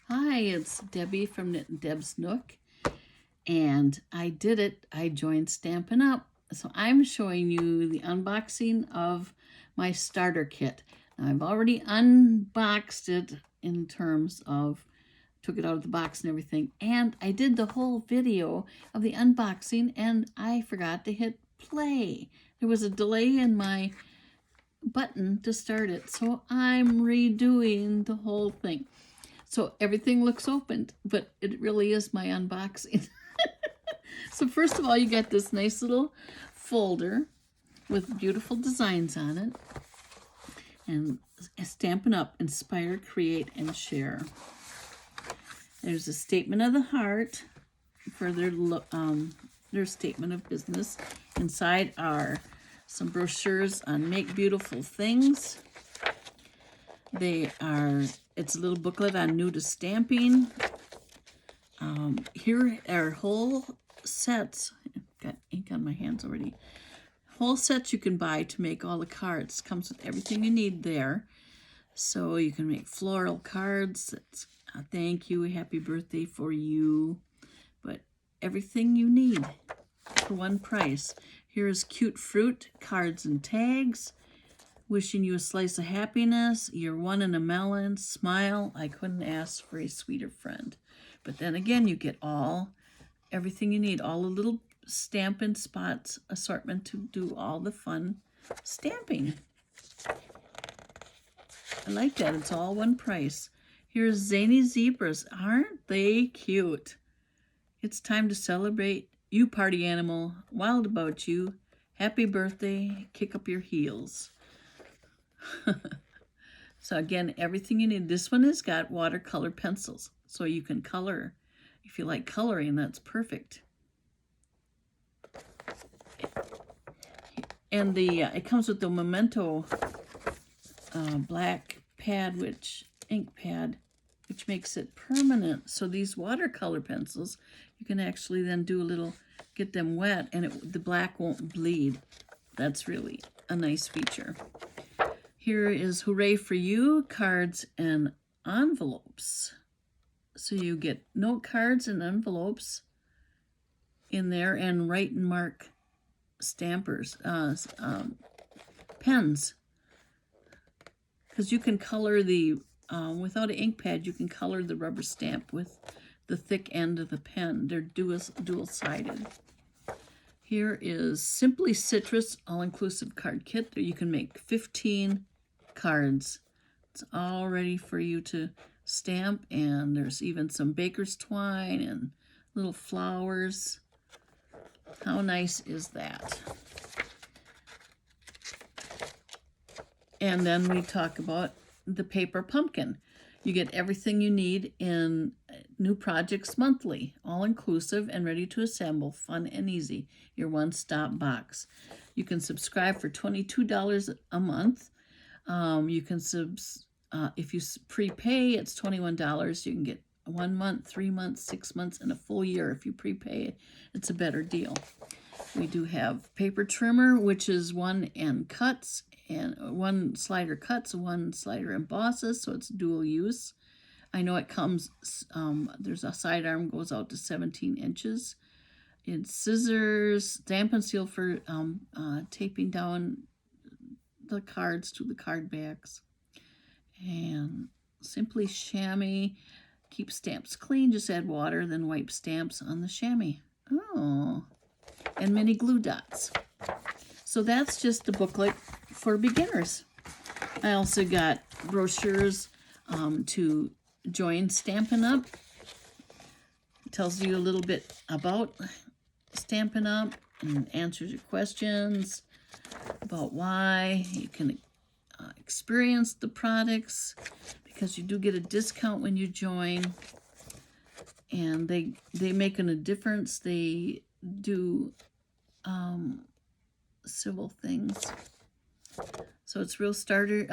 Hi, it's Debbie from Knit Deb's Nook, and I did it. I joined Stampin' Up! So I'm showing you the unboxing of my starter kit. Now, I've already unboxed it in terms of took it out of the box and everything, and I did the whole video of the unboxing and I forgot to hit play. There was a delay in my button to start it, so I'm redoing the whole thing. So everything looks opened, but it really is my unboxing. So first of all, you got this nice little folder with beautiful designs on it. And Stampin' Up! Inspire, Create, and Share. There's a statement of the heart for their statement of business. Inside are some brochures on Make Beautiful Things. It's a little booklet on new to stamping. Here are whole sets. Got ink on my hands already. Whole sets you can buy to make all the cards. Comes with everything you need there. So you can make floral cards. It's a thank you, happy birthday for you. But everything you need for one price. Here's cute fruit, cards and tags. Wishing you a slice of happiness. You're one in a melon. Smile. I couldn't ask for a sweeter friend. But then again, you get everything you need. All the little Stampin' Spots assortment to do all the fun stamping. I like that. It's all one price. Here's zany zebras. Aren't they cute? It's time to celebrate. You party animal. Wild about you. Happy birthday. Kick up your heels. So again, everything you need. This one has got watercolor pencils, so you can color. If you like coloring, that's perfect. And it comes with the Memento black pad, ink pad, which makes it permanent. So these watercolor pencils, you can actually then do get them wet, and the black won't bleed. That's really a nice feature. Here is Hooray for You, cards and envelopes. So you get note cards and envelopes in there, and write and mark stampers, pens. Because you can color without an ink pad, you can color the rubber stamp with the thick end of the pen. They're dual-sided. Here is Simply Citrus All-Inclusive Card Kit. You can make 15 cards. It's all ready for you to stamp, and there's even some baker's twine and little flowers. How nice is that? And then we talk about the paper pumpkin. You get everything you need in New Projects Monthly, all inclusive and ready to assemble, fun and easy. Your one-stop box. You can subscribe for $22 a month. You can if you prepay, it's $21. You can get 1 month, 3 months, 6 months, and a full year. If you prepay, it's a better deal. We do have paper trimmer, which is one end cuts, and one slider cuts, one slider embosses, so it's dual use. I know it comes, there's a sidearm goes out to 17 inches. It's scissors, Stampin' Seal for taping down the cards to the card backs. And Simply Chamois, keep stamps clean, just add water, then wipe stamps on the chamois. Oh, and mini glue dots. So that's just the booklet for beginners. I also got brochures to join Stampin' Up! It tells you a little bit about Stampin' Up! And answers your questions about why you can experience the products, because you do get a discount when you join, and they make a difference. They do civil things. So it's real starter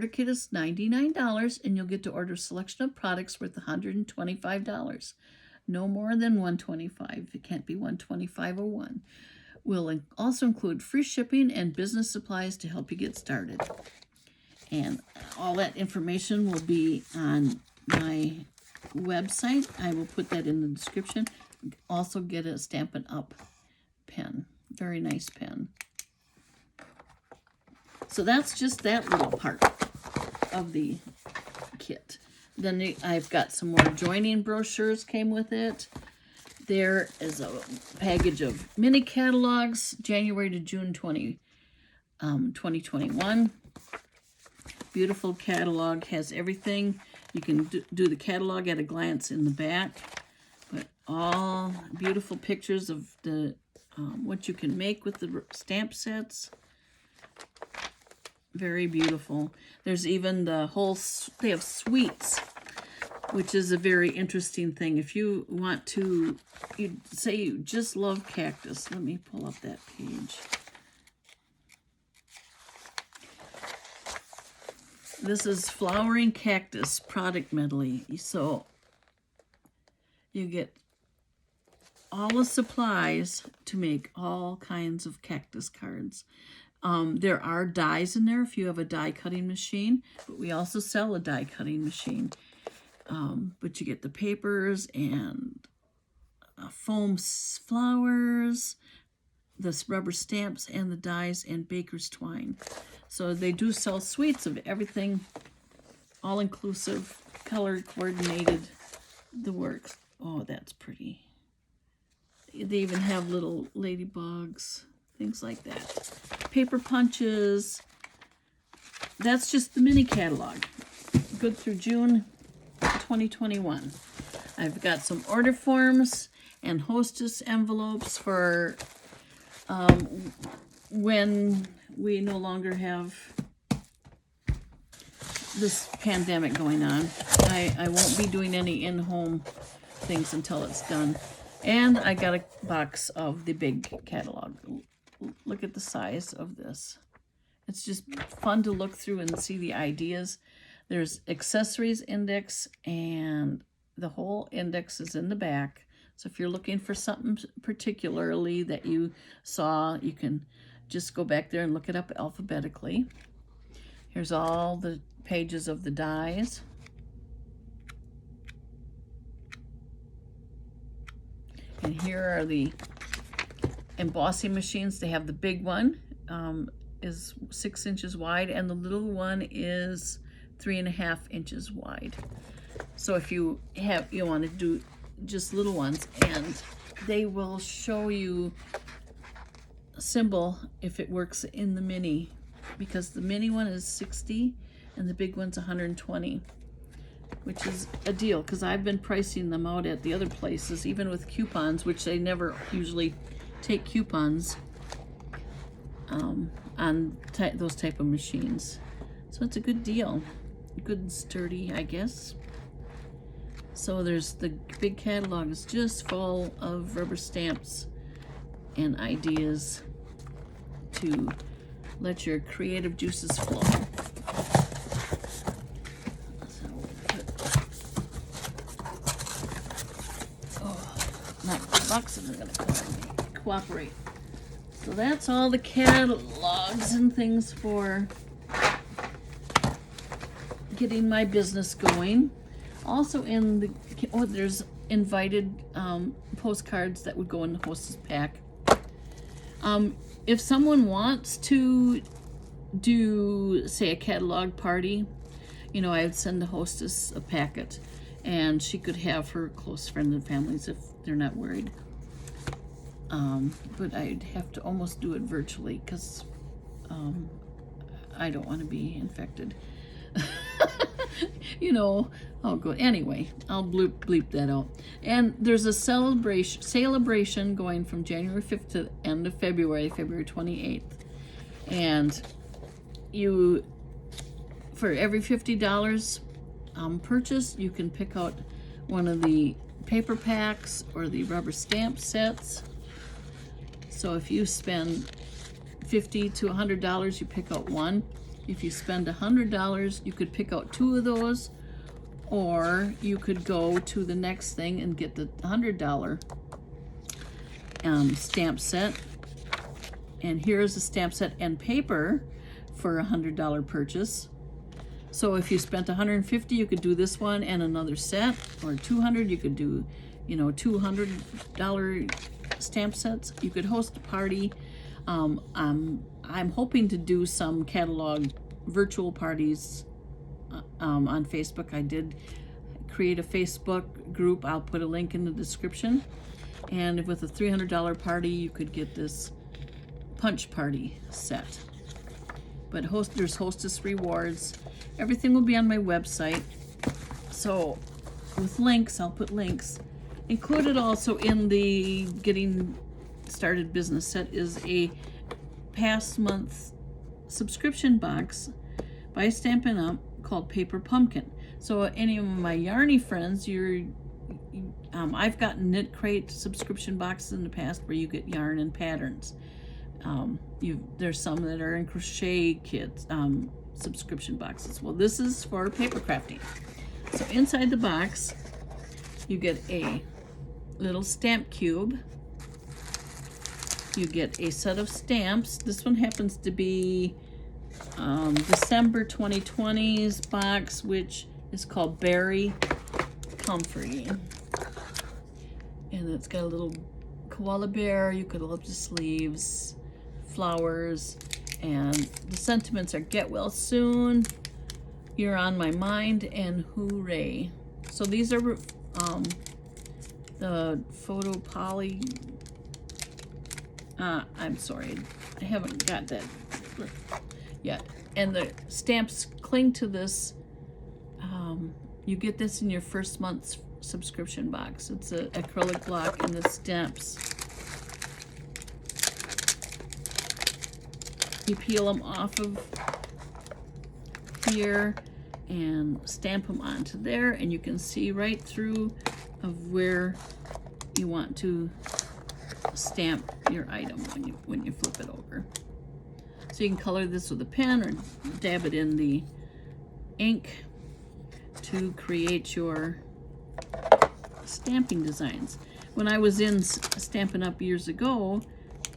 kit is $99, and you'll get to order a selection of products worth $125. No more than $125. It can't be $125 or $1. Will also include free shipping and business supplies to help you get started. And all that information will be on my website. I will put that in the description. Also get a Stampin' Up pen. Very nice pen. So that's just that little part of the kit. Then I've got some more joining brochures came with it. There is a package of mini catalogs, January to June 2021. Beautiful catalog, has everything. You can do the catalog at a glance in the back, but all beautiful pictures of the what you can make with the stamp sets. Very beautiful. There's even the whole, they have suites, which is a very interesting thing. If you want to, you say you just love cactus. Let me pull up that page. This is Flowering Cactus product medley. So you get all the supplies to make all kinds of cactus cards. There are dies in there if you have a die cutting machine, but we also sell a die cutting machine. But you get the papers and foam flowers, the rubber stamps, and the dies, and baker's twine. So they do sell suites of everything, all inclusive, color coordinated, the works. Oh, that's pretty. They even have little ladybugs, things like that. Paper punches. That's just the mini catalog. Good through June 2021. I've got some order forms and hostess envelopes for when we no longer have this pandemic going on. I won't be doing any in-home things until it's done. And I got a box of the big catalog. Look at the size of this. It's just fun to look through and see the ideas. There's accessories index, and the whole index is in the back. So if you're looking for something particularly that you saw, you can just go back there and look it up alphabetically. Here's all the pages of the dies. And here are the embossing machines. They have the big one, is 6 inches wide, and the little one is 3.5 inches wide. So if you want to do just little ones, and they will show you a symbol if it works in the mini, because the mini one is 60 and the big one's 120, which is a deal, because I've been pricing them out at the other places, even with coupons, which they never usually take coupons on those type of machines. So it's a good deal. Good and sturdy, I guess. So there's the big catalog is just full of rubber stamps and ideas to let your creative juices flow. So my boxes are gonna cooperate. So that's all the catalogs and things for getting my business going. Also in the, there's invited postcards that would go in the hostess pack. If someone wants to do, say, a catalog party, you know, I would send the hostess a packet, and she could have her close friends and families if they're not worried. But I'd have to almost do it virtually, because I don't want to be infected. You know, I'll go anyway. I'll bleep that out. And there's a celebration going from January 5th to the end of February 28th. And you, for every $50 purchase, you can pick out one of the paper packs or the rubber stamp sets. So if you spend $50 to $100, you pick out one. If you spend $100, you could pick out 2 of those, or you could go to the next thing and get the $100 stamp set. And here's a stamp set and paper for a $100 purchase. So if you spent $150, you could do this one and another set, or $200, you could do, you know, $200 stamp sets. You could host a party. I'm hoping to do some catalog virtual parties on Facebook. I did create a Facebook group. I'll put a link in the description. And with a $300 party, you could get this punch party set. But there's hostess rewards. Everything will be on my website. So with links, I'll put links. Included also in the Getting Started Business Set is a past month subscription box by Stampin' Up! Called Paper Pumpkin. So any of my yarny friends, I've gotten Knit Crate subscription boxes in the past where you get yarn and patterns. There's some that are in crochet kits subscription boxes. Well, this is for paper crafting. So inside the box, you get a little stamp cube. You get a set of stamps. This one happens to be December 2020's box, which is called Berry Comforting. And it's got a little koala bear, eucalyptus leaves, flowers, and the sentiments are get well soon, you're on my mind, and hooray. So these are the photo poly, I'm sorry, I haven't got that yet. And the stamps cling to this. You get this in your first month's subscription box. It's an acrylic block and the stamps. You peel them off of here and stamp them onto there, and you can see right through of where you want to stamp your item when you flip it over. So you can color this with a pen or dab it in the ink to create your stamping designs. When I was in Stampin' Up! Years ago,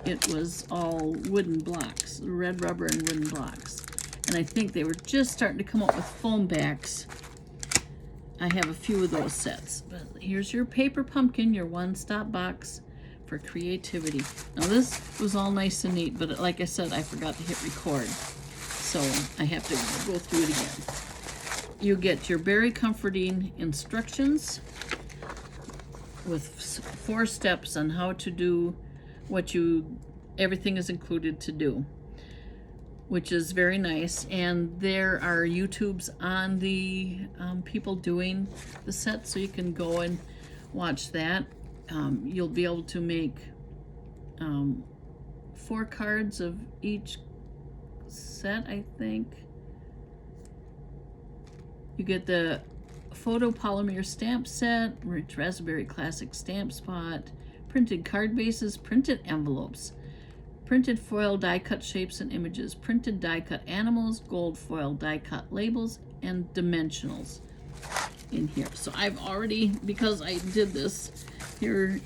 it was all wooden blocks, red rubber and wooden blocks. And I think they were just starting to come up with foam backs. I have a few of those sets. But here's your Paper Pumpkin, your one-stop box for creativity. Now this was all nice and neat, but like I said, I forgot to hit record. So I have to go through it again. You get your very comforting instructions with 4 steps on how to do what everything is included to do, which is very nice. And there are YouTubes on the people doing the set, so you can go and watch that. You'll be able to make 4 cards of each set, I think. You get the photopolymer stamp set, rich raspberry classic stamp spot, printed card bases, printed envelopes, printed foil die cut shapes and images, printed die cut animals, gold foil die cut labels, and dimensionals in here. So I've already, because I did this here,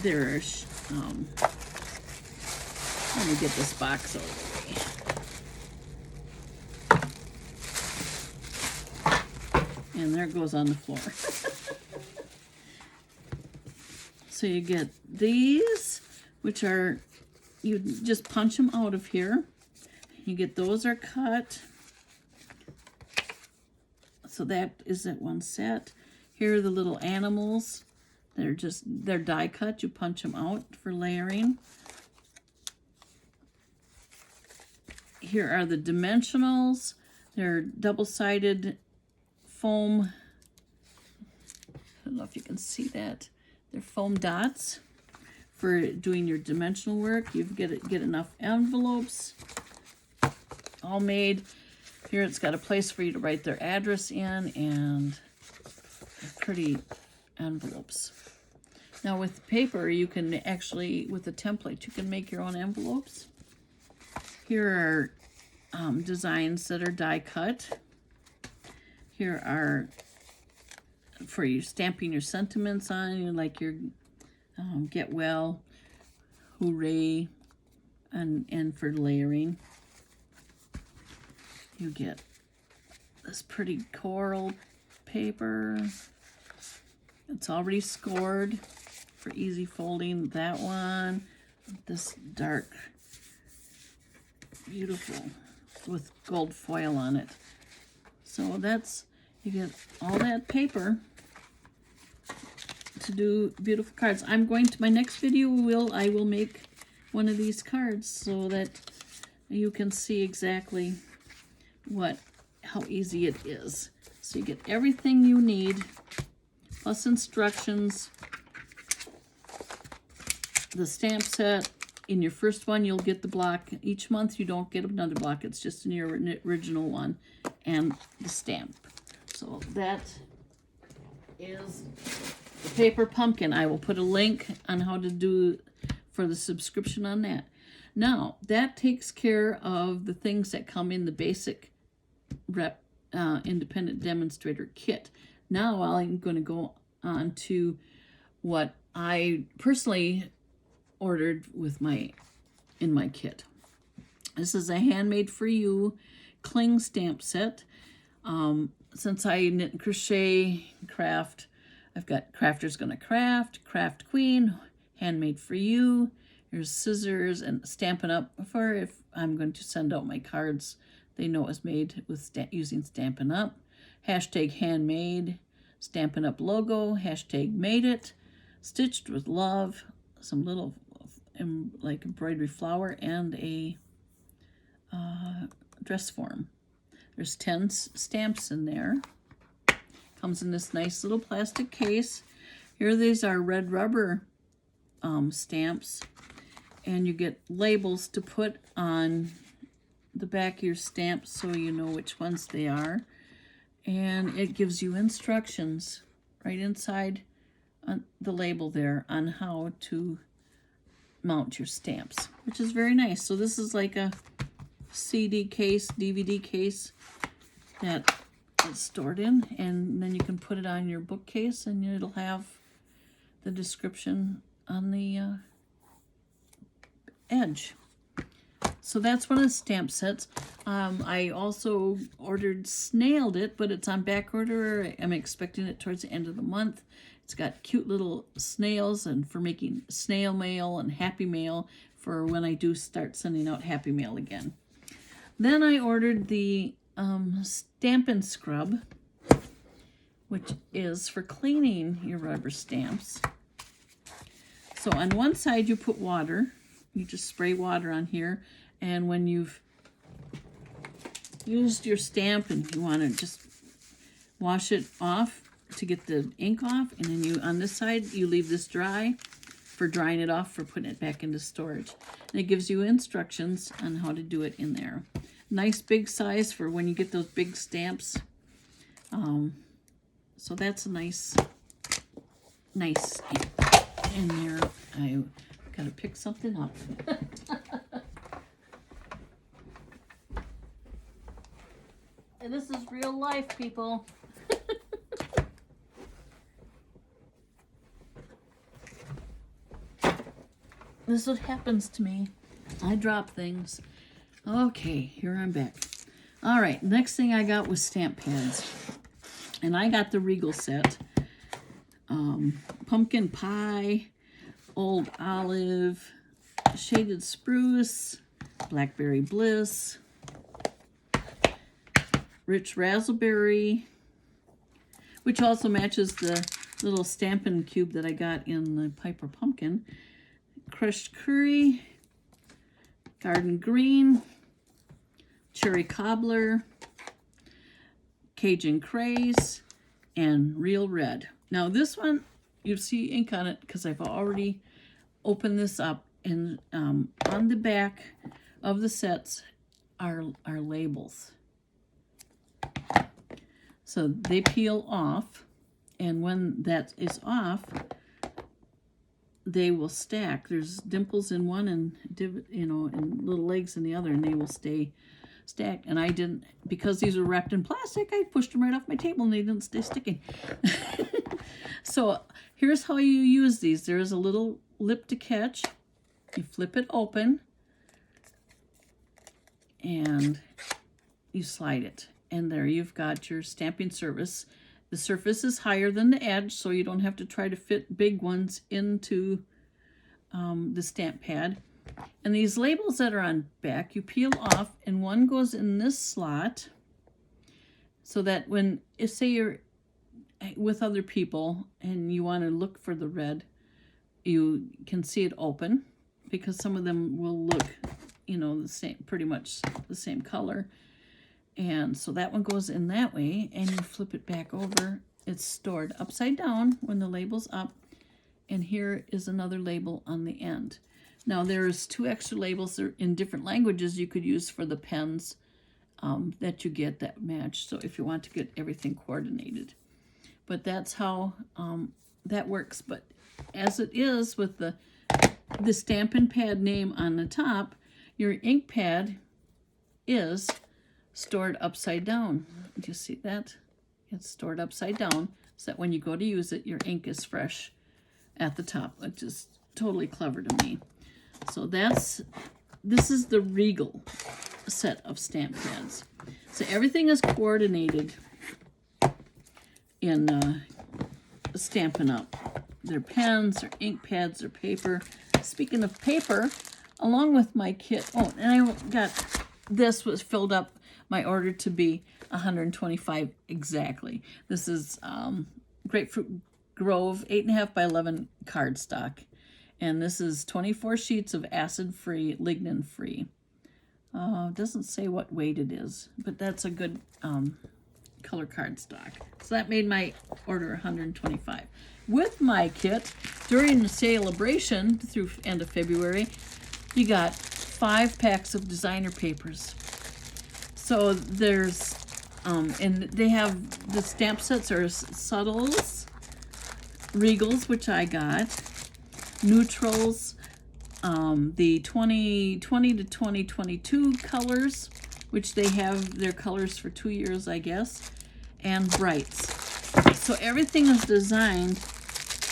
there's let me get this box out of the way. And there it goes on the floor. So you get these, which are, you just punch them out of here. You get those are cut. So that is that one set. Here are the little animals. They're die cut. You punch them out for layering. Here are the dimensionals. They're double-sided foam. I don't know if you can see that. They're foam dots for doing your dimensional work. You get enough envelopes, all made. Here it's got a place for you to write their address in, and pretty envelopes. Now with paper, you can actually, with a template, you can make your own envelopes. Here are designs that are die cut. Here are for you stamping your sentiments on, like your get well, hooray, and for layering. you get this pretty coral paper. It's already scored for easy folding. That one, this dark, beautiful with gold foil on it. So that's, you get all that paper to do beautiful cards. I'm going to, my next video I will make one of these cards so that you can see exactly how easy it is. So you get everything you need, plus instructions, the stamp set. In your first one, you'll get the block. Each month, you don't get another block. It's just in your original one, and the stamp. So that is the paper pumpkin. I will put a link on how to do for the subscription on that. Now, that takes care of the things that come in the basic independent demonstrator kit. Now I'm going to go on to what I personally ordered with in my kit. This is a Handmade for You cling stamp set. Since I knit and crochet, craft, I've got Crafter's Gonna Craft, Craft Queen, Handmade for You. Here's scissors and Stampin' Up for if I'm going to send out my cards. They know it was made with using Stampin' Up. Hashtag Handmade, Stampin' Up logo, hashtag Made It, Stitched with Love, some little like embroidery flower, and a dress form. There's 10 stamps in there. Comes in this nice little plastic case. Here these are red rubber stamps, and you get labels to put on the back of your stamps so you know which ones they are. And it gives you instructions right inside on the label there on how to mount your stamps, which is very nice. So this is like a CD case, DVD case that it's stored in, and then you can put it on your bookcase and it'll have the description on the edge. So that's one of the stamp sets. I also snailed it, but it's on back order. I'm expecting it towards the end of the month. It's got cute little snails and for making snail mail and happy mail for when I do start sending out happy mail again. Then I ordered the Stampin Scrub, which is for cleaning your rubber stamps. So on one side you put water. You just spray water on here, and when you've used your stamp and you want to just wash it off to get the ink off, and then on this side you leave this dry for drying it off for putting it back into storage. And it gives you instructions on how to do it in there. Nice big size for when you get those big stamps. So that's a nice in there. I gotta pick something up. And this is real life, people. This is what happens to me. I drop things. Okay, here I'm back. All right, next thing I got was stamp pads. And I got the Regal set. Pumpkin Pie, Old Olive, Shaded Spruce, Blackberry Bliss, Rich Raspberry, which also matches the little Stampin' Cube that I got in the Piper Pumpkin, Crushed Curry, Garden Green, Cherry Cobbler, Cajun Craze, and Real Red. Now this one, you see ink on it because I've already opened this up, and on the back of the sets are labels. So they peel off, and when that is off, they will stack. There's dimples in one and and little legs in the other, and they will stay stacked. And I didn't, because these were wrapped in plastic, I pushed them right off my table and they didn't stay sticking. So here's how you use these. There is a little lip to catch. You flip it open, and you slide it, and there you've got your stamping surface. The surface is higher than the edge, so you don't have to try to fit big ones into the stamp pad. And these labels that are on back, you peel off, and one goes in this slot, so that when, if say you're with other people and you want to look for the red, you can see it open, because some of them will look, you know, the same, pretty much the same color. And so that one goes in that way, and you flip it back over. It's stored upside down when the label's up, and here is another label on the end. Now there's 2 extra labels in different languages you could use for the pens that you get that match, so if you want to get everything coordinated. But that's how that works. But as it is with the Stampin' Pad name on the top, your ink pad is stored upside down. Do you see that? It's stored upside down, so that when you go to use it, your ink is fresh at the top, which is totally clever to me. So this is the Regal set of stamp pads. So everything is coordinated in Stampin' Up. Their pens, their ink pads, their paper. Speaking of paper, along with my kit, oh, and I got, this was filled up, my order to be 125 exactly. This is Grapefruit Grove 8.5 by 11 cardstock. And this is 24 sheets of acid-free, lignin-free. Doesn't say what weight it is, but that's a good color cardstock. So that made my order 125. With my kit, during the celebration through end of February, you got 5 packs of designer papers. So there's, and they have, the stamp sets are subtles, regals, which I got, neutrals, the 2020 to 2022 colors, which they have their colors for 2 years, I guess, and brights. So everything is designed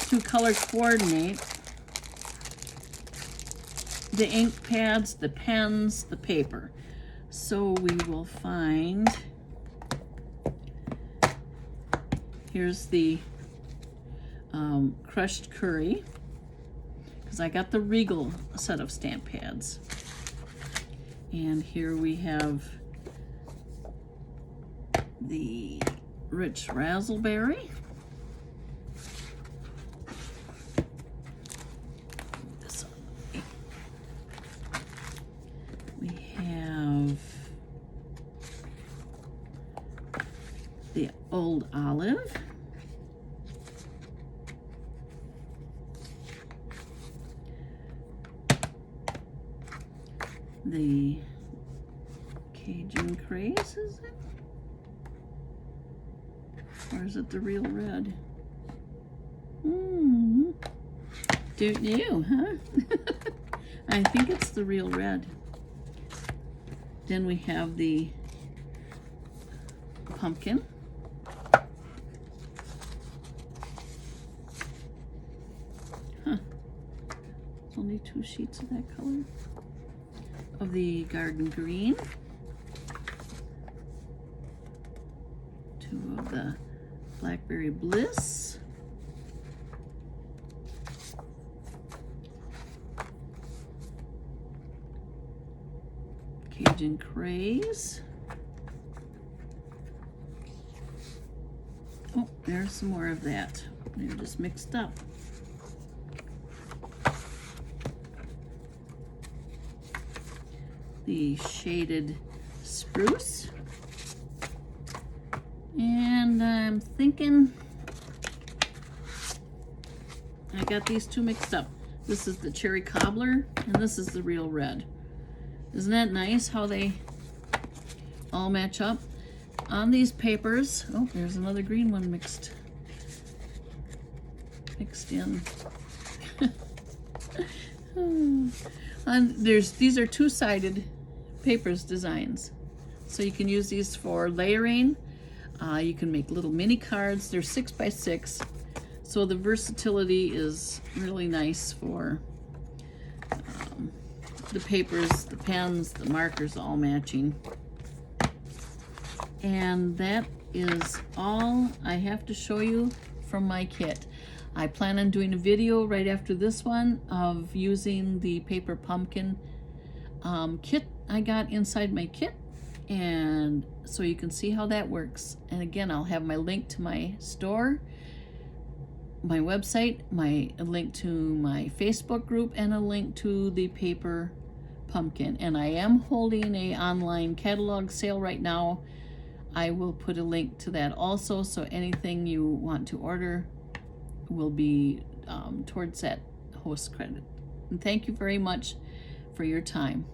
to color coordinate the ink pads, the pens, the paper. So we will find, here's the crushed curry, because I got the Regal set of stamp pads. And here we have the rich raspberry. This one. We have the old olive. The Cajun Craze, is it? Or is it the real red? Don't know, huh? I think it's the real red. Then we have the pumpkin. Huh. There's only 2 sheets of that color. Of the garden green. 2 of the blackberry bliss. Cajun craze. Oh, there's some more of that. They're just mixed up. The shaded spruce. And I'm thinking I got these 2 mixed up. This is the cherry cobbler, and this is the real red. Isn't that nice how they all match up? On these papers, oh, there's another green one mixed in. And these are 2-sided papers designs. So you can use these for layering. You can make little mini cards. They're 6 by 6. So the versatility is really nice for the papers, the pens, the markers all matching. And that is all I have to show you from my kit. I plan on doing a video right after this one of using the paper pumpkin kit I got inside my kit, and so you can see how that works. And again, I'll have my link to my store, my website, a link to my Facebook group, and a link to the paper pumpkin. And I am holding a online catalog sale right now. I will put a link to that also, so anything you want to order will be towards that host credit. And thank you very much for your time.